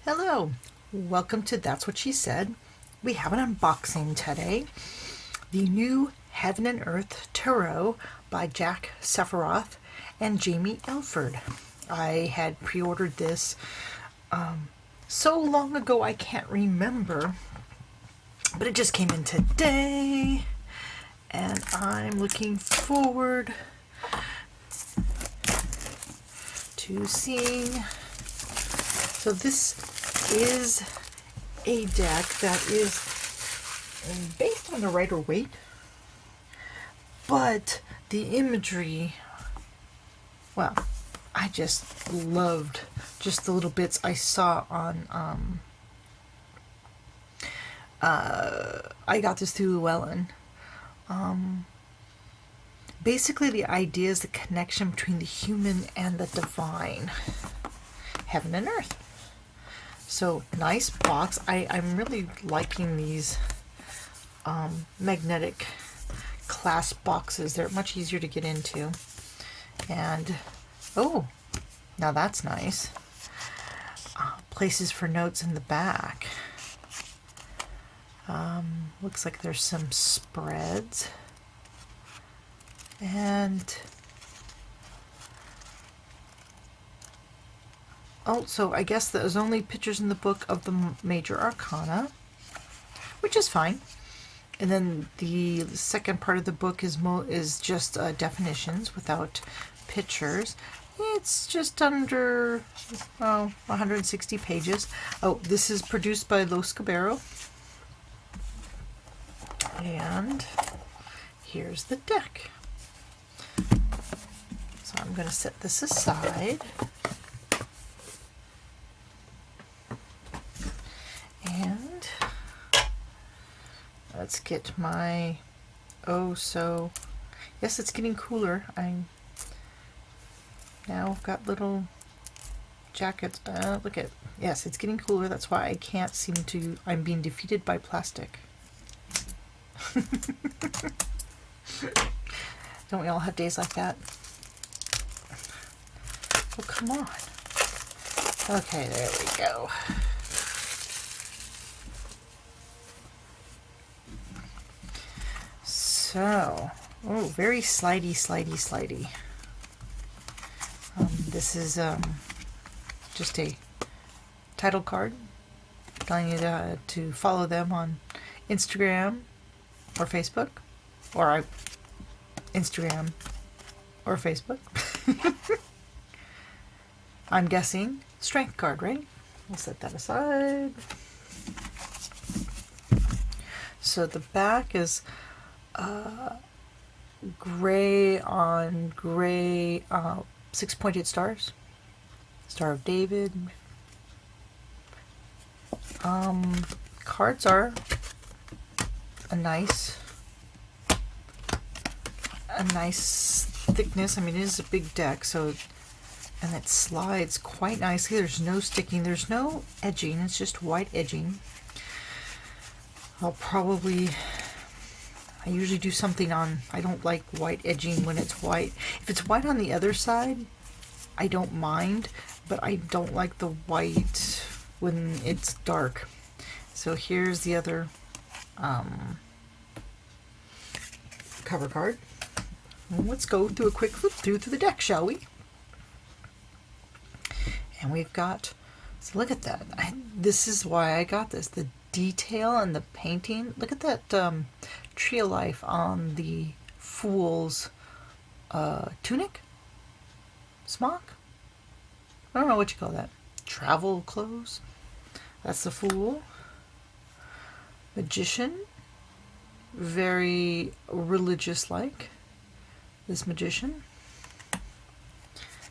Hello, welcome to That's What She Said. We have an unboxing today. The new Heaven and Earth Tarot by Jack Sephroth and Jaymi Elford. I had pre-ordered this so long ago I can't remember, but it just came in today and I'm looking forward to seeing. So this is a deck that is based on the Rider-Waite, but the imagery, well, I just loved just the little bits I saw on, I got this through Llewellyn. Basically the idea is the connection between the human and the divine, heaven and earth. So nice box. I'm really liking these magnetic clasp boxes. They're much easier to get into. And oh, now that's nice. Places for notes in the back. Looks like there's some spreads. And oh, so I guess there's only pictures in the book of the major arcana, which is fine. And then the second part of the book is just definitions without pictures. It's just under 160 pages. Oh, this is produced by Los Cabero. And here's the deck. So I'm going to set this aside. And let's get my, yes, it's getting cooler. I'm now got little jackets. Look at, yes, it's getting cooler. That's why I can't seem to, I'm being defeated by plastic. Don't we all have days like that? Oh, come on. Okay, there we go. So, oh, very slidey. This is just a title card telling you to follow them on Instagram or Facebook, or Instagram or Facebook. I'm guessing strength card, right? We'll set that aside. So the back is gray on gray, 6-pointed stars. Star of David. Cards are a nice thickness. I mean, it is a big deck, so, and it slides quite nicely. There's no sticking, there's no edging, it's just white edging. I usually do something on, I don't like white edging when it's white. If it's white on the other side, I don't mind, but I don't like the white when it's dark. So here's the other cover card. Let's go through a quick flip through the deck, shall we? And we've got, so look at that. This is why I got this. The detail and the painting. Look at that tree of life on the Fool's tunic? Smock? I don't know what you call that. Travel clothes? That's the Fool. Magician. Very religious-like. This magician.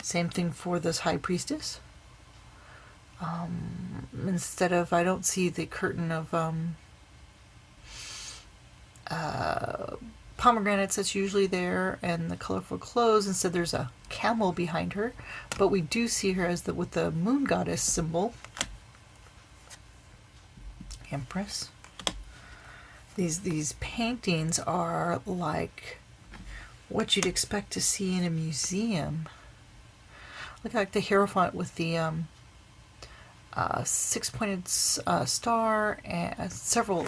Same thing for this high priestess. Instead of, I don't see the curtain of pomegranates that's usually there and the colorful clothes. Instead there's a camel behind her, but we do see her as with the moon goddess symbol. Empress. These paintings are like what you'd expect to see in a museum. Look like the hierophant with the six-pointed star and several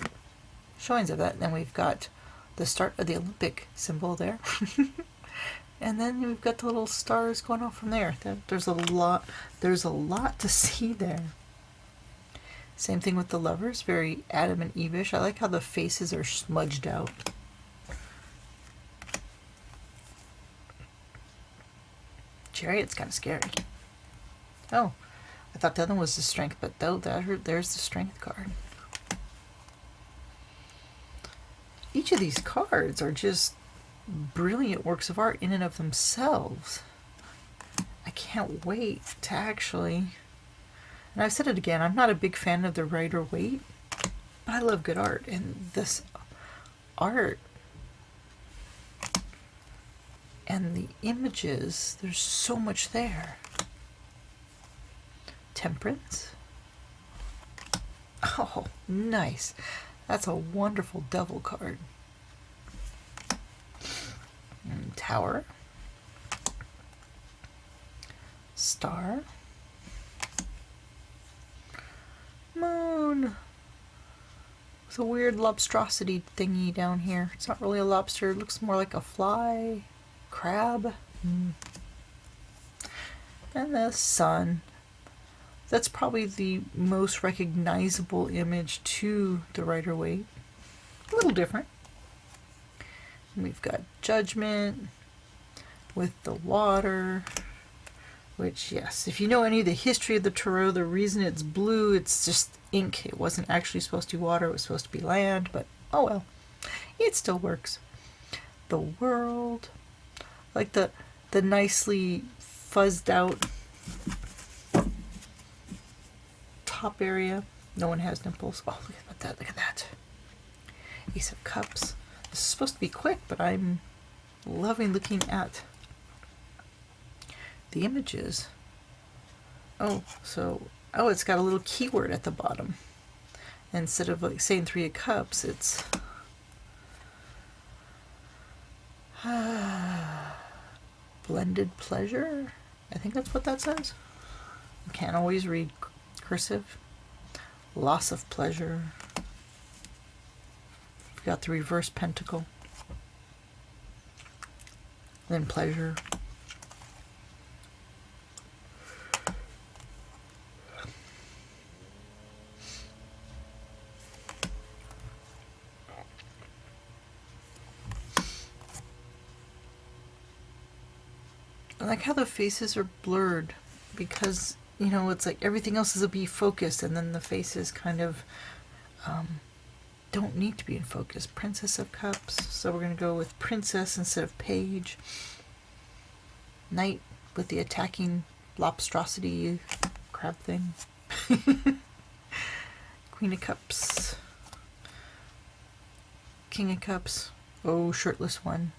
showings of that. And then we've got the start of the Olympic symbol there. And then we've got the little stars going off from there. There's a lot to see there. Same thing with the lovers, very Adam and Eve-ish. I like how the faces are smudged out. Chariot's kind of scary. Oh, I thought the other one was the strength, but there's the strength card. Each of these cards are just brilliant works of art in and of themselves. I can't wait to actually, and I've said it again, I'm not a big fan of the Rider-Waite, but I love good art, and this art and the images, there's so much there. Temperance. Oh, nice. That's a wonderful devil card. And Tower. Star. Moon. With a weird lobstrosity thingy down here. It's not really a lobster. It looks more like a fly. Crab. And the sun. That's probably the most recognizable image to the Rider-Waite. A little different. And we've got Judgment with the water, which, yes, if you know any of the history of the tarot, the reason it's blue, it's just ink. It wasn't actually supposed to be water, it was supposed to be land, but oh well, it still works. The World, like the nicely fuzzed out top area. No one has nipples. Oh, look at that, look at that. Ace of Cups. This is supposed to be quick, but I'm loving looking at the images. Oh, it's got a little keyword at the bottom. Instead of like saying Three of Cups, it's blended pleasure. I think that's what that says. I can't always read cursive. Loss of pleasure. We've got the reverse pentacle. Then pleasure. I like how the faces are blurred because, you know, it's like everything else is a be focused and then the faces kind of don't need to be in focus. Princess of Cups. So we're going to go with Princess instead of Page. Knight with the attacking lobstrosity crab thing. Queen of Cups. King of Cups. Oh, shirtless one.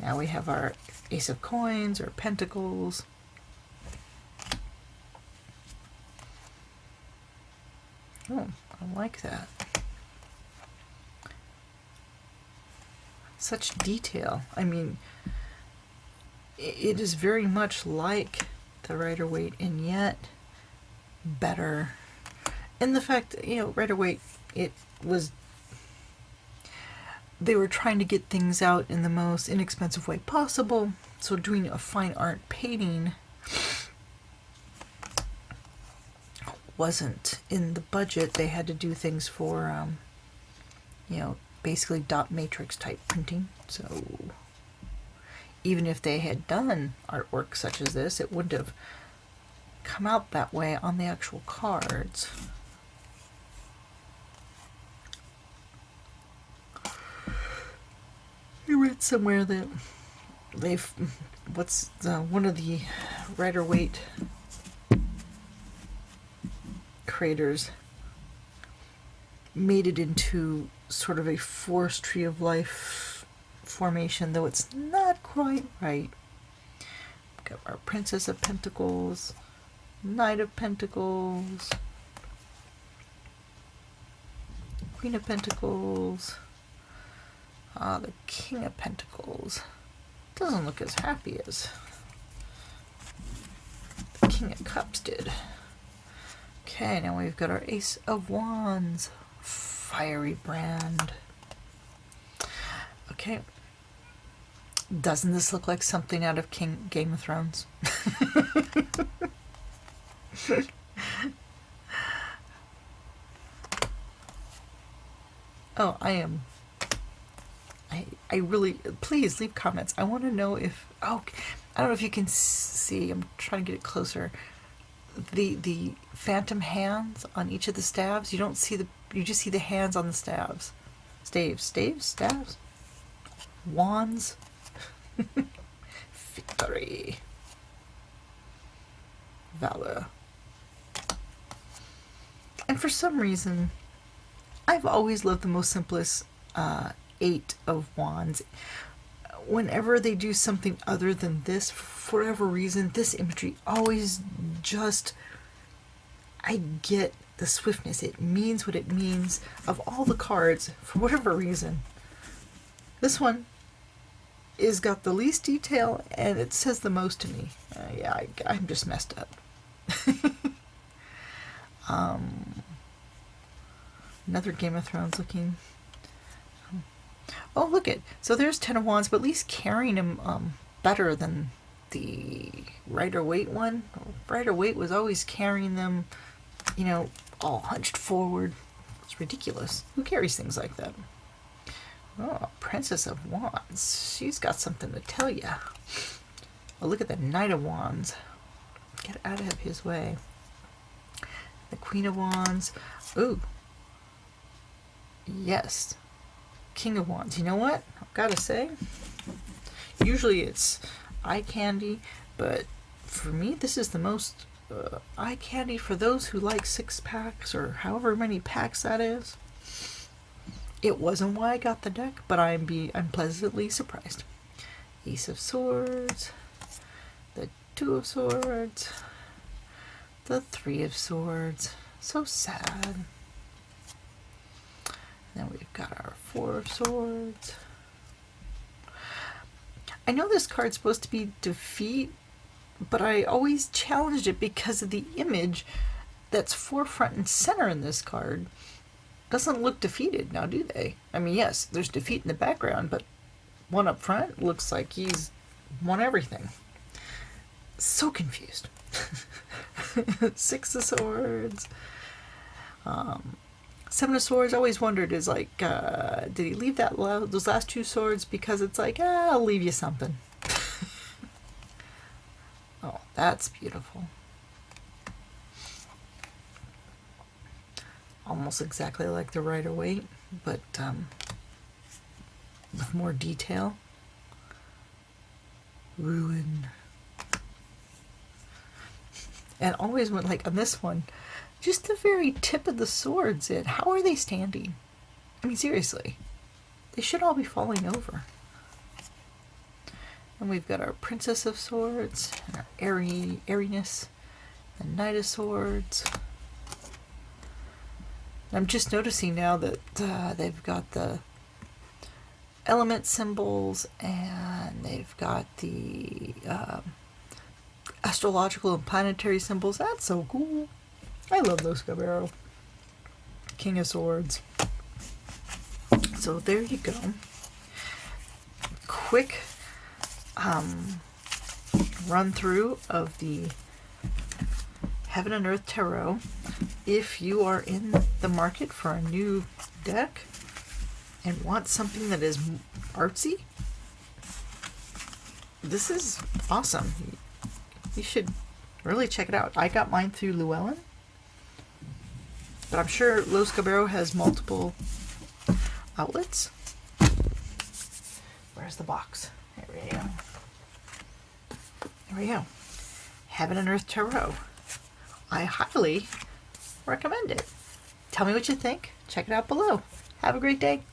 Now we have our Ace of Coins or Pentacles. Oh, I like that. Such detail. I mean, it is very much like the Rider-Waite and yet better. And the fact, you know, Rider-Waite, they were trying to get things out in the most inexpensive way possible. So doing a fine art painting wasn't in the budget. They had to do things for, you know, basically dot matrix type printing. So even if they had done artwork such as this, it wouldn't have come out that way on the actual cards. I read somewhere that one of the Rider-Waite creators made it into sort of a forest tree of life formation, though it's not quite right. We've got our Princess of Pentacles, Knight of Pentacles, Queen of Pentacles. The King of Pentacles doesn't look as happy as King of Cups did. Okay, now we've got our Ace of Wands. Fiery brand. Okay. Doesn't this look like something out of Game of Thrones? Oh, I really, please leave comments. I want to know if, oh, I don't know if you can see, I'm trying to get it closer. The phantom hands on each of the staves, you don't see you just see the hands on the staves. Staves? Wands. Victory. Valor. And for some reason, I've always loved the most simplest Eight of Wands. Whenever they do something other than this, for whatever reason, this imagery always just, I get the swiftness. It means what it means of all the cards, for whatever reason. This one is got the least detail and it says the most to me. Yeah, I'm just messed up. Another Game of Thrones looking. Oh, look it. So there's Ten of Wands, but at least carrying him better than the Rider-Waite one. Rider-Waite was always carrying them, you know, all hunched forward. It's ridiculous. Who carries things like that? Oh, Princess of Wands. She's got something to tell you. Oh, look at the Knight of Wands. Get out of his way. The Queen of Wands. Ooh. Yes. King of Wands. You know what? I've got to say, usually it's eye candy, but for me, this is the most eye candy for those who like 6-packs or however many packs that is. It wasn't why I got the deck, but I'm pleasantly surprised. Ace of Swords, the Two of Swords, the Three of Swords. So sad. Then we've got our Four of Swords. I know this card's supposed to be defeat, but I always challenged it because of the image that's forefront and center in this card. Doesn't look defeated now, do they? I mean, yes, there's defeat in the background, but one up front looks like he's won everything. So confused. Six of Swords. Seven of Swords, I always wondered, is like, did he leave those last two swords because it's like, I'll leave you something. Oh, that's beautiful. Almost exactly like the Rider-Waite, but with more detail. Ruin. And always went like on this one, just the very tip of the swords in. How are they standing? I mean, seriously. They should all be falling over. And we've got our Princess of Swords, and our airiness, the Knight of Swords. And I'm just noticing now that they've got the element symbols, and they've got the astrological and planetary symbols. That's so cool. I love those Cabero. King of Swords. So there you go. Quick run through of the Heaven and Earth Tarot. If you are in the market for a new deck and want something that is artsy, this is awesome. You should really check it out. I got mine through Llewellyn, but I'm sure Los Cabero has multiple outlets. Where's the box? There we go. There we go. Heaven and Earth Tarot. I highly recommend it. Tell me what you think. Check it out below. Have a great day.